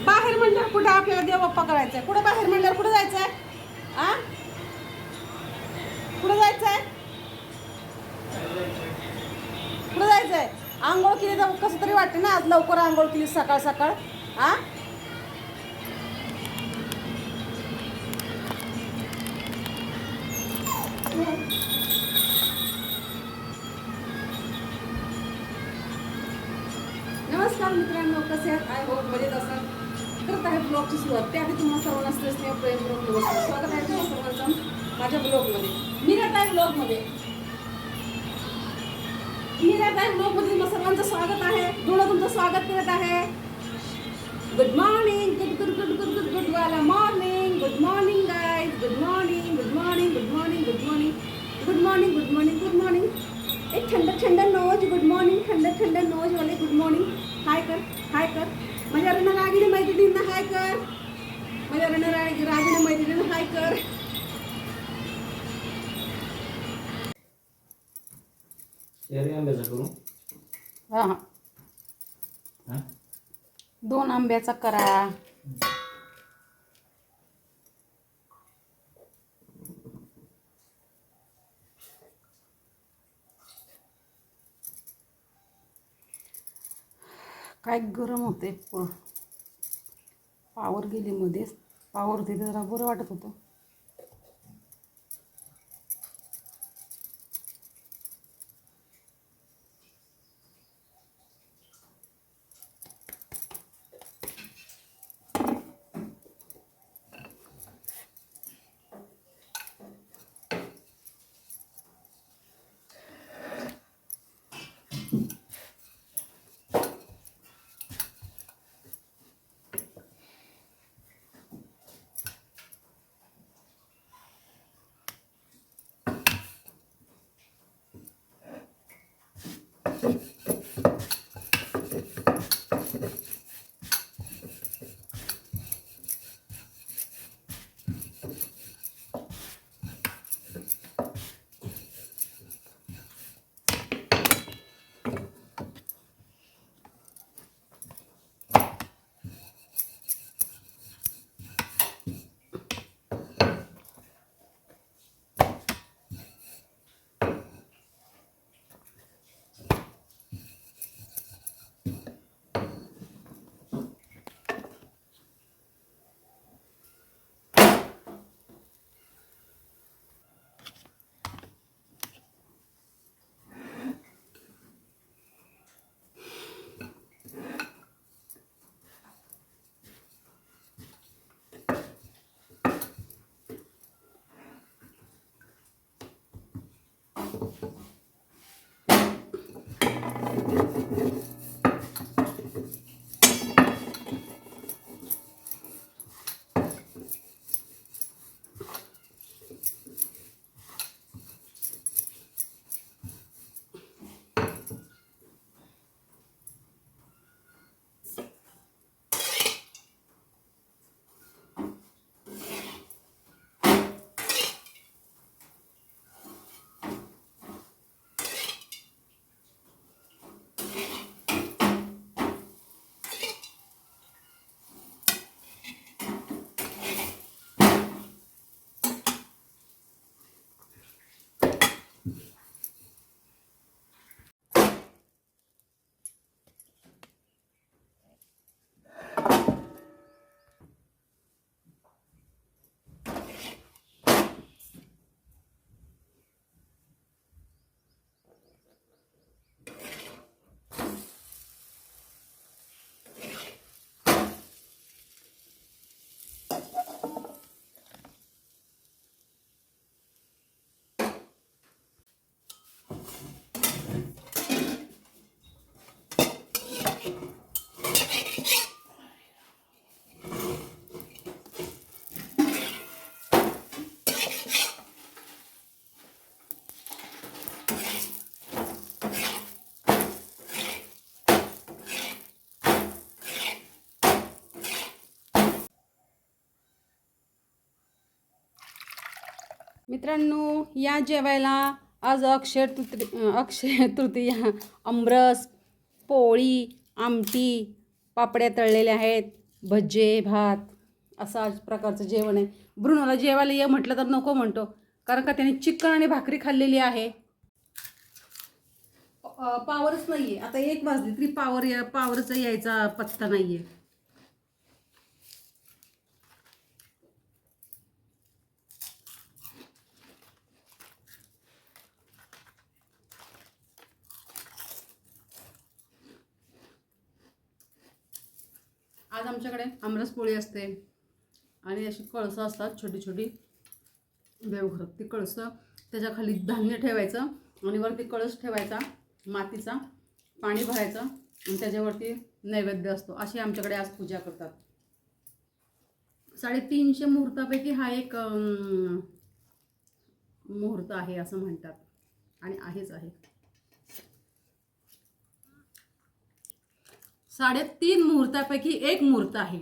बाहेर म्हणल्यावर कुठे आपल्याला देवबाप्पा करायचंय? कुठे बाहेर म्हणल्यावर कुठे जायचंय? आ कुठे जायचंय? कुठे जायचंय? आंघोळ केली तर कसं तरी वाटते ना, आज लवकर आंघोळ केली सकाळ सकाळ. आ नमस्कार मित्रांनो, कसे आहेत? आय होप मजेत असाल. करत आहे ब्लॉगची सुरुवात. त्याआधी तुम्हाला सर्वांना स्नेह प्रेमपूर्वक नमस्कार. स्वागत आहे तुम्हाला सर्वांचं माझ्या ब्लॉगमध्ये. मी राहत आहे ब्लॉगमध्ये तुम्हाला सर्वांचं स्वागत आहे. धोणं तुमचं स्वागत करत आहे. Good morning, good good good good good good वाला morning. Good morning guys, good morning, good morning, good morning, good morning, good morning, good morning, good morning. एक थंड थंड नोज, गुड मॉर्निंग. थंड थंड नोज वाले गुड मॉर्निंग. हाय कर, हाय कर. माझ्या रणरागिणी मैत्रिणींना हाय कर. माझ्या रणरागिणी मैत्रिणींना हाय कर. हा हा, 2 आंब्याचा करा. काय गरम होते. पावर गेली मध्येच. पावर होती जरा बरं वाटत होतं. मित्रांनो, या जेवायला आज अक्षय तृतीया. आमरस, पोळी, आमटी, पापड्या तळलेल्या आहेत, भजे, भात असं आज प्रकारचं जेवण आहे. ब्रुनोला जेवायला ये म्हटलं तर नको म्हणतो, कारण का त्याने चिकन आणि भाकरी खाल्लेली आहे. पावरच नाही आहे. आता 1 वाजली तरी पावरचा यायचा पत्ता नाही आहे. आज आमच्याकडे आमरस पोळी असते आणि अशी कळसं असतात छोटी छोटी देवघरात. ती कळसं, त्याच्या खाली धान्य ठेवायचं आणि वरती कळस ठेवायचा मातीचा, पाणी भरायचं आणि त्याच्यावरती नैवेद्य असतो. अशी आमच्याकडे आज पूजा करतात. 350 मुहूर्तापैकी हा एक मुहूर्त आहे असं म्हणतात आणि आहेच आहे. 3.5 मुहूर्तापैकी एक मुहूर्त आहे.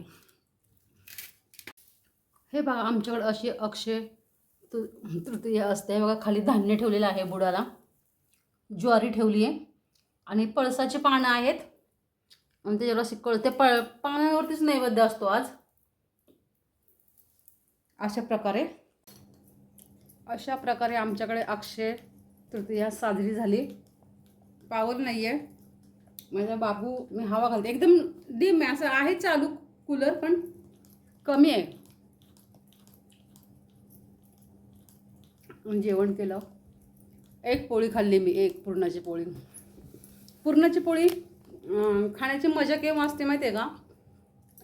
हे बघा, आमच्याकडे अशी अक्षय तृतीया असते बघा. खाली धान्य ठेवलेलं आहे, बुडाला ज्वारी ठेवली आहे आणि पळसाची पानं आहेत आणि त्याच्यावर अशी कळते पानावरतीच नैवेद्य असतो आज. अशा प्रकारे आमच्याकडे अक्षय तृतीया साजरी झाली. पावर नाही आहे. माझा बाबू, मी हवा घालते, एकदम डिम आहे, असं आहे चालू कूलर पण कमी आहे. जेवण केलं, एक पोळी खाल्ली मी, एक पुरणाची पोळी. पुरणाची पोळी खाण्याची मजा केव्हा असते माहिती आहे का?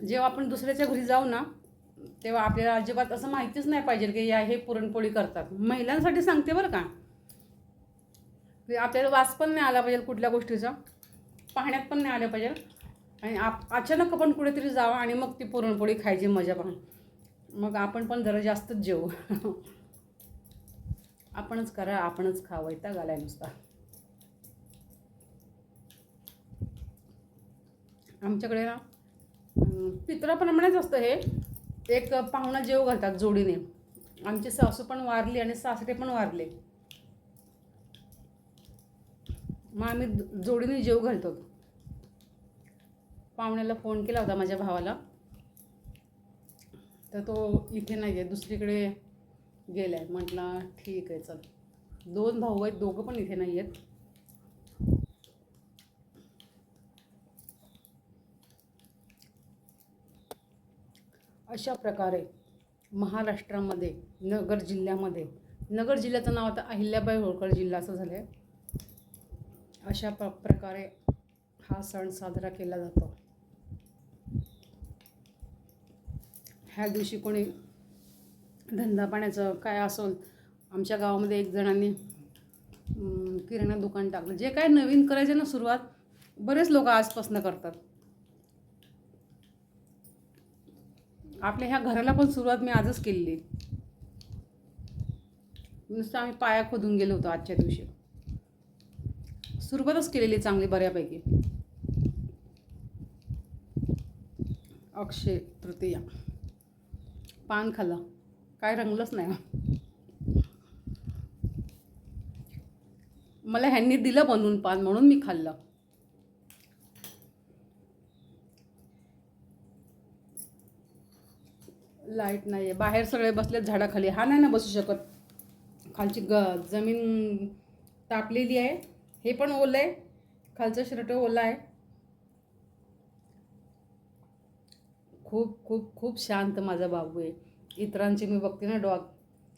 जेव्हा आपण दुसऱ्याच्या घरी जाऊ ना, तेव्हा आपल्याला अजिबात असं माहितीच नाही पाहिजे की हे पुरणपोळी करतात. महिलांसाठी सांगते बरं का. आपल्याला वास पण नाही आला पाहिजे कुठल्या गोष्टीचा, पाहण्यात पण नाही आलं पाहिजे आणि अचानक आपण कुठेतरी जावं आणि मग ती पुरणपोळी खायची मजा पहा. मग आपण पण जरा जास्तच जेवू. आपणच करा, आपणच खा, वैताग आलाय नुसता. आमच्याकडे ना पितराप्रमाणेच असतं हे. एक पाहुणा जेव घालतात जोडीने. आमची सासू पण वारली आणि सासरे पण वारले, मग आम्ही जोडीने जेव घालतो. पाहुण्याला फोन केला होता माझ्या भावाला, तर तो इथे नाही आहे, दुसरीकडे गेला आहे. म्हटलं ठीक आहे चल. 2 भाऊ आहेत, दोघं पण इथे नाही आहेत. अशा प्रकारे महाराष्ट्रामध्ये नगर जिल्ह्याचं नाव आता अहिल्याबाई होळकर जिल्हा असं झालं आहे. अशा प्रकारे हा सण साजरा केला जातो. ह्या दिवशी कोणी धंदा पाण्याचं काय असेल, आमच्या गावामध्ये एक जणांनी किराणा दुकान टाकलं. जे काय नवीन करायचं ना सुरुवात, बरेच लोक आजपासून करतात. आपल्या ह्या घराला पण सुरुवात मी आजच केलेली. नुसतं आम्ही पाया खोदून गेलो होतो आजच्या दिवशी. सुरुवातच केलेली चांगली बऱ्यापैकी. अक्षय तृतीया, पान खाल्लं, काय रंगलंच नाही. मला ह्यांनी दिलं बनवून पान, म्हणून मी खाल्लं. लाईट नाही आहे, बाहेर सगळे बसलेत झाडाखाली. हा नाही ना बसू शकत, खालची जमीन तापलेली आहे. हे पण ओलं आहे, खालचं शर्ट ओलं आहे. खूप खूप खूप शांत माझा बाबू आहे. इतरांची मी बघते ना डॉग,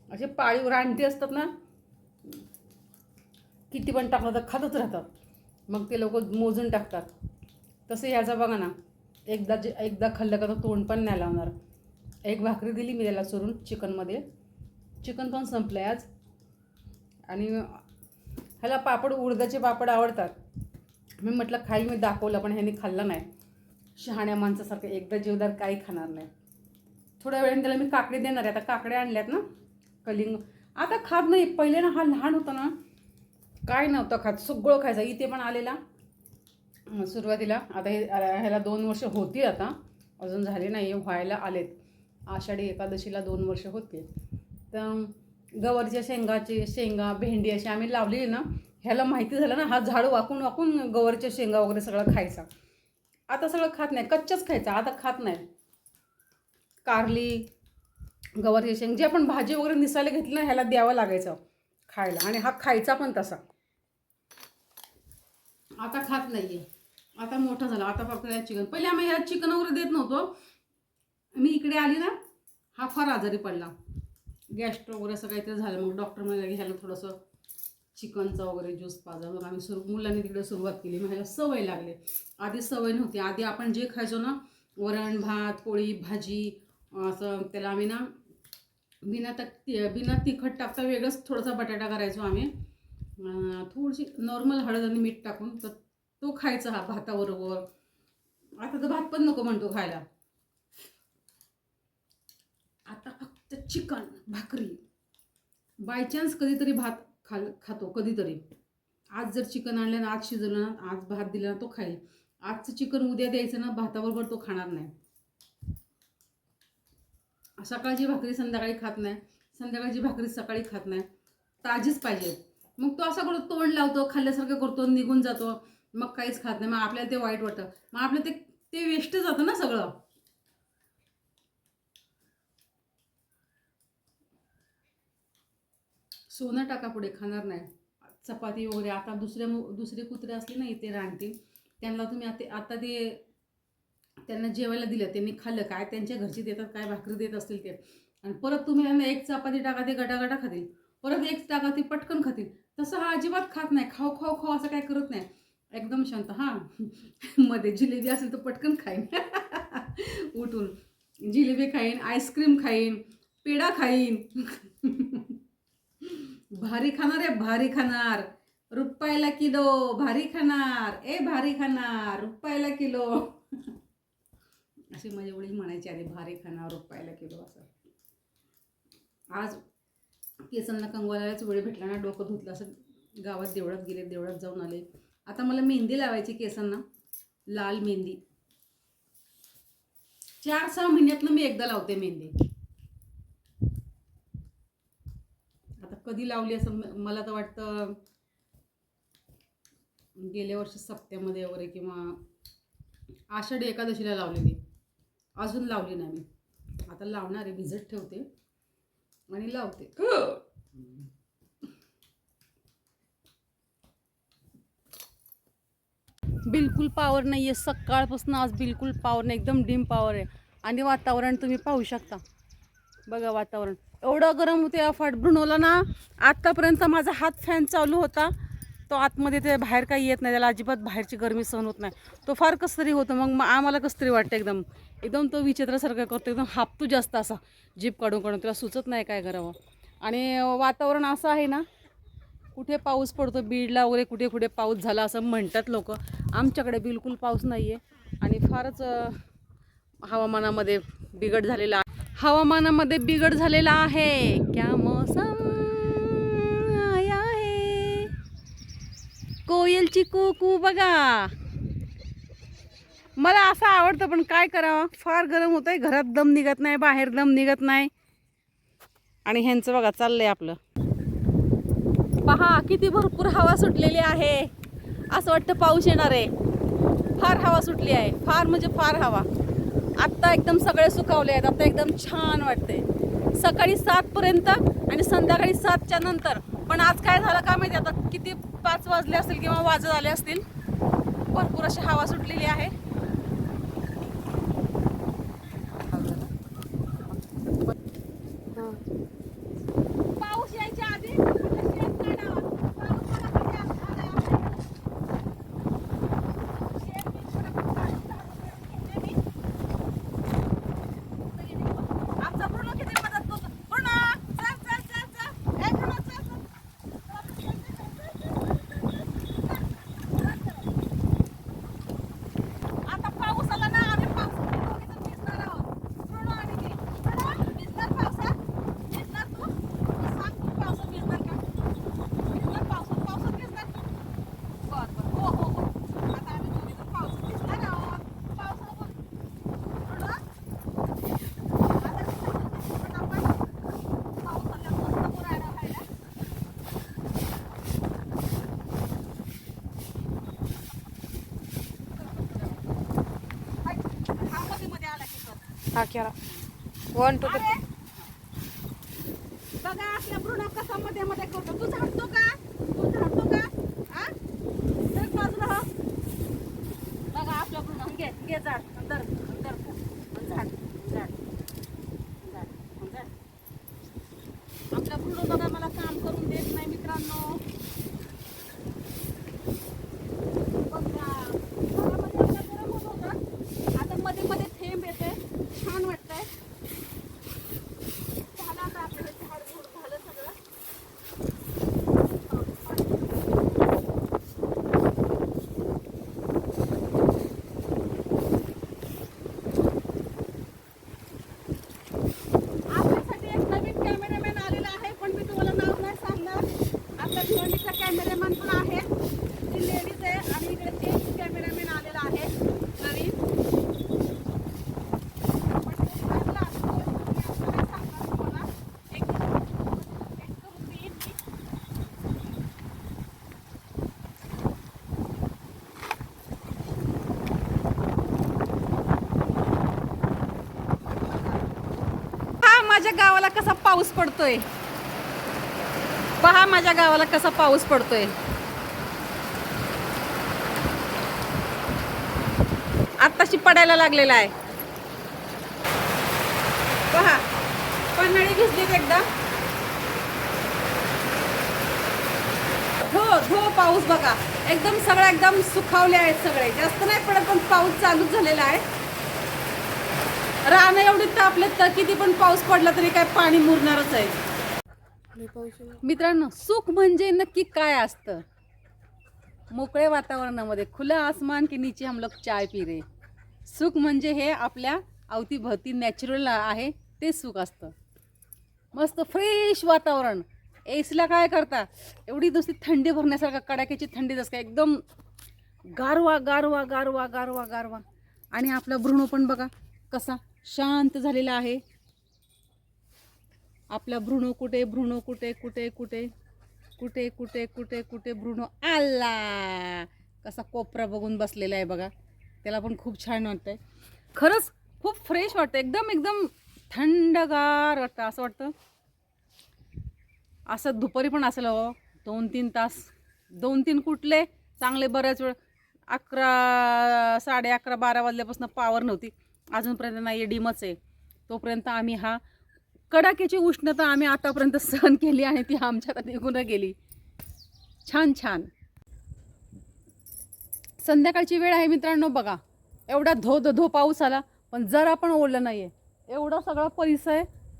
असे पाळीव रानटी असतात ना, किती पण टाकलं तर खातच राहतात. मग ते लोक मोजून टाकतात. तसं ह्याचा बघा ना, एकदा खाल्लं का तर तोंड पण नाही लावणार. एक भाकरी दिली मी त्याला चुरून चिकनमध्ये. चिकन पण संपलं आहे आज. आणि ह्याला उडदाचे पापड आवडतात. मी म्हटलं खाईल, मी दाखवलं, पण ह्याने खाल्लं नाही. शहाण्या माणसासारखं एकदा जेवदार काही खाणार नाही. थोड्या वेळाने त्याला मी काकडी देणार आहे. आता काकड्या आणल्यात ना, कलिंग. आता खात नाही. पहिले ना हा लहान होता ना, काय नव्हतं खात, सगळं खायचं. इथे पण आलेला सुरुवातीला. आता ह्याला 2 वर्ष होती, आता अजून झाले नाही, व्हायला आलेत. आषाढी एकादशीला 2 वर्ष होते. तर गवारीच्या शेंगा भेंडी अशी आम्ही लावलेली ना, ह्याला माहिती झालं ना, हा झाड वाकून वाकून गवारीच्या शेंगा वगैरे सगळं खायचा. आता सगळं खात नाही, कच्च्याच खायचा, आता खात नाही. कारली, गवारीच्या शेंग जे आपण भाजी वगैरे निसायला घेतली ना, ह्याला द्यावं लागायचं खायला, आणि हा खायचा पण तसा. आता खात नाहीये, आता मोठा झाला. आता फक्त चिकन. पहिले आम्ही ह्या चिकन वगैरे देत नव्हतो. मी इकडे आली ना, हा फार आजारी पडला, गॅस्ट्रो वगैरे असं काहीतरी झालं. मग डॉक्टर म्हणाले ह्याला थोडंसं चिकनचा वगैरे ज्यूस पाजा. मग आम्ही मुलांनी तिकडे सुरुवात केली. मग ह्याला सवय लागली. आधी सवय नव्हती. आधी आपण जे खायचो ना, वरण भात पोळी भाजी असं, त्याला आम्ही ना बिना तिखट टाकता वेगळंच थोडासा बटाटा करायचो आम्ही, थोडीशी नॉर्मल हळद आणि मीठ टाकून, तर तो खायचा हा भाताबरोबर. आता तर भात पण नको म्हणतो खायला. आता फक्त चिकन भाकरी. बायचान्स कधीतरी भात खातो कधीतरी. आज जर चिकन आणलं ना, आज शिजवलं ना, आज भात दिला ना, तो खाईल. आजचं चिकन उद्या द्यायचं ना, भाताबरोबर तो खाणार नाही. सकाळची भाकरी संध्याकाळी खात नाही, संध्याकाळची भाकरी सकाळी खात नाही, ताजीच पाहिजे. मग तो असा करतो, तोंड लावतो, खाल्ल्यासारखं करतो, निघून जातो, मग काहीच खात नाही. मग आपल्याला ते वाईट वाटतं, मग आपलं ते वेस्ट जातं ना सगळं. सोनं टाका पुढे, खाणार नाही. चपाती वगैरे आता दुसरे कुत्रे असले ना इथे रानटी, त्यांना तुम्ही आता ते त्यांना जेवायला दिलं, त्यांनी खाल्लं काय, त्यांच्या घरची देतात काय भाकरी देत असतील ते, आणि परत तुम्ही त्यांना एक चपाती टाका, ते गटागटा खातील. परत एक टाका, ते पटकन खातील. तसं हा अजिबात खात नाही. खाऊ खाऊ खाऊ असं काय करत नाही, एकदम शांत. हां, मध्ये जिलेबी असेल तर पटकन खाईन. उठून जिलेबी खाईन, आईस्क्रीम खाईन, पेढा खाईन. भारी खाणार आहे, भारी खाणार. रुपयाला किलो भारी खाणार, भारी खाणार, रुपयाला किलो. असे माझे वडील म्हणायचे आधी, भारी खाणार रुपयाला किलो असं. आज केसांना कंगवालाच वेळ भेटला ना, डोकं धुतलं, असं गावात देवळात गेले, देवळात जाऊन आले. आता मला मेहंदी लावायची केसांना, लाल मेहंदी. 4-6 महिन्यातनं मी एकदा लावते मेहंदी. आता कधी लावली असं मला तर वाटतं गेल्या वर्षी सप्त्यामध्ये वगैरे, किंवा आषाढी एकादशीला लावलेली. अजून लावली नाही मी. आता लावणार आहे, भिजत ठेवते आणि लावते. बिलकुल पॉवर नाही आहे सकाळपासून, आज बिलकुल पॉवर नाही, एकदम डिम पॉवर आहे. आणि वातावरण तुम्ही पाहू शकता, बघा वातावरण एवढं गरम होते. अफाट ब्रुनोला ना, आत्तापर्यंत माझा हात फॅन चालू होता, तो आतमध्ये ते बाहेर काही येत नाही, त्याला अजिबात बाहेरची गरमी सहन होत नाही. तो फार कसं तरी होतं, मग आम्हाला कसं तरी वाटतं, एकदम तो विचित्रासारखं करतो, एकदम हापतू जास्त असा जीप काढून त्याला सुचत नाही काय करावं. आणि वातावरण असं आहे ना, कुठे पाऊस पडतो, बीडला वगैरे कुठे कुठे पाऊस झाला असं म्हणतात लोक. आमच्याकडे बिलकुल पाऊस नाही आहे, आणि फारच हवामानामध्ये बिघड झालेला आहे. क्या मौसम आया है, कोयलची कुकू बघा. मला असं आवडतं, पण काय करावं, फार गरम होत आहे. घरात दम निघत नाही, बाहेर दम निघत नाही. आणि ह्यांचं बघा चाललंय आपलं. पहा किती भरपूर हवा सुटलेली आहे, असं वाटतं पाऊस येणार आहे. फार हवा सुटली आहे, फार म्हणजे फार हवा. आत्ता एकदम सगळे सुकावले आहेत, आता एकदम छान वाटते. सकाळी 7 पर्यंत आणि संध्याकाळी 7च्या नंतर. पण आज काय झालं काय माहिती, आता किती 5 वाजले असतील किंवा वाजत आले असतील, भरपूर अशी हवा सुटलेली आहे. पाऊस यायच्या आधी हा केला 1 2 अरे, बघा आपला ब्रुनो कसा मध्ये मध्ये करतो. तू झाडतो का? तू झाडतो का? हा? तर बाजूला हो. बघा आपला ब्रुनो घे घे झाड अंदर अंदर झाड झाड झाड झाड. आपला ब्रुनो बघा मला काम करून देत नाही मित्रांनो. बघा घरामध्ये आपल्या गरम होत होतं. आता मध्ये मध्ये थेंब येते. छान वाटतंय. झालं आता आपलं झाड झूड झालं सगळं. आपल्यासाठी एक नवीन कॅमेरामॅन आलेला आहे, पण मी तुम्हाला नाव नाही सांगणार. आपल्या भिवंडीचा कॅमेरामॅन पण आहे, ती लेडीज आहे आणि इकडे जेंट्स कॅमेरामॅन आलेला आहे नवीन. पण तो चांगला असतो, मी असं नाही सांगणार तुम्हाला. एकदम करून देईन मी. हा माझ्या गावाला कसा पाऊस पडतोय. पहा माझ्या गावाला कसा पाऊस पडतोय. आत्ताशी पडायला लागलेला आहे. पहा पन्हाळी भिजलीत एकदा. धो धो पाऊस बघा. एकदम सगळं एकदम सुखावले आहेत सगळे. जास्त नाही पडत पण पाऊस चालूच झालेला आहे. रानं एवढी तापले तर किती पण पाऊस पडला तरी काय पाणी मुरणारच आहे. मित्रांनो सुख म्हणजे नक्की काय असतं. मोकळे वातावरणामध्ये खुला आसमान के नीचे हम लोग चाय पी रहे. सुख म्हणजे हे आपल्या अवतीभवती नॅचरल आहे ते सुख असतं. मस्त फ्रेश वातावरण. एसीला काय करता एवढी दुसरी थंडी भरण्यासारखं कडाक्याची थंडी जसं काय एकदम गारवा गारवा गारवा गारवा गारवा. आणि आपला ब्रुनो पण बघा कसा शांत झालेला आहे. आपला ब्रुनो कुठे ब्रुनो कुठे कुठे कुठे कुठे कुठे कुठे कुठे ब्रुनो आला. कसा कोपरा बघून बसलेला आहे बघा. त्याला पण खूप छान वाटतंय. खरंच खूप फ्रेश वाटतं. एकदम एकदम थंडगार वाटतं. असं वाटतं असं दुपारी पण असेल हो 2-3 तास. 2-3 कुठले चांगले बऱ्याच वेळ 11 11:30 12 वाजल्यापासून पावर नव्हती. अजूनपर्यंत नाही डिमच आहे. तोपर्यंत आम्ही हा कडाक्याची उष्णता आम्ही आतापर्यंत सहन केली आणि ती आमच्या निघून गेली. छान छान संध्याकाळची वेळ आहे मित्रांनो. बघा एवढा धो धो पाऊस आला पण जरा पण ओढलं नाही आहे. एवढा सगळा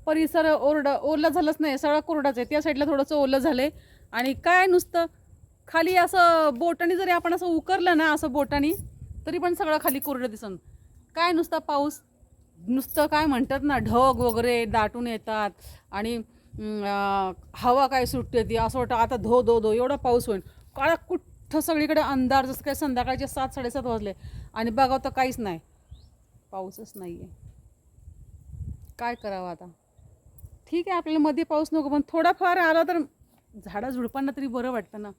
परिसर ओरला झालंच नाही. सगळा कोरडाच आहे. त्या साईडला थोडंसं ओलं झालं आहे. आणि काय नुसतं खाली असं बोटाने जरी आपण असं उकरलं ना असं बोटाने तरी पण सगळं खाली कोरडं दिसन. काय नुसता पाऊस नुसतं काय म्हणतात ना ढग वगैरे दाटून येतात आणि हवा काय सुटते ती असं वाटतं आता धो धो धो एवढा पाऊस होईल. काळा कुठं सगळीकडे अंधार जसं काय संध्याकाळचे 7-7:30 वाजले आणि बघावं तर काहीच नाही. पाऊसच नाही आहे. काय करावं आता. ठीक आहे आपल्याला मध्ये पाऊस नको पण थोडाफार आला तर झाडा झुडपांना तरी बरं वाटतं ना.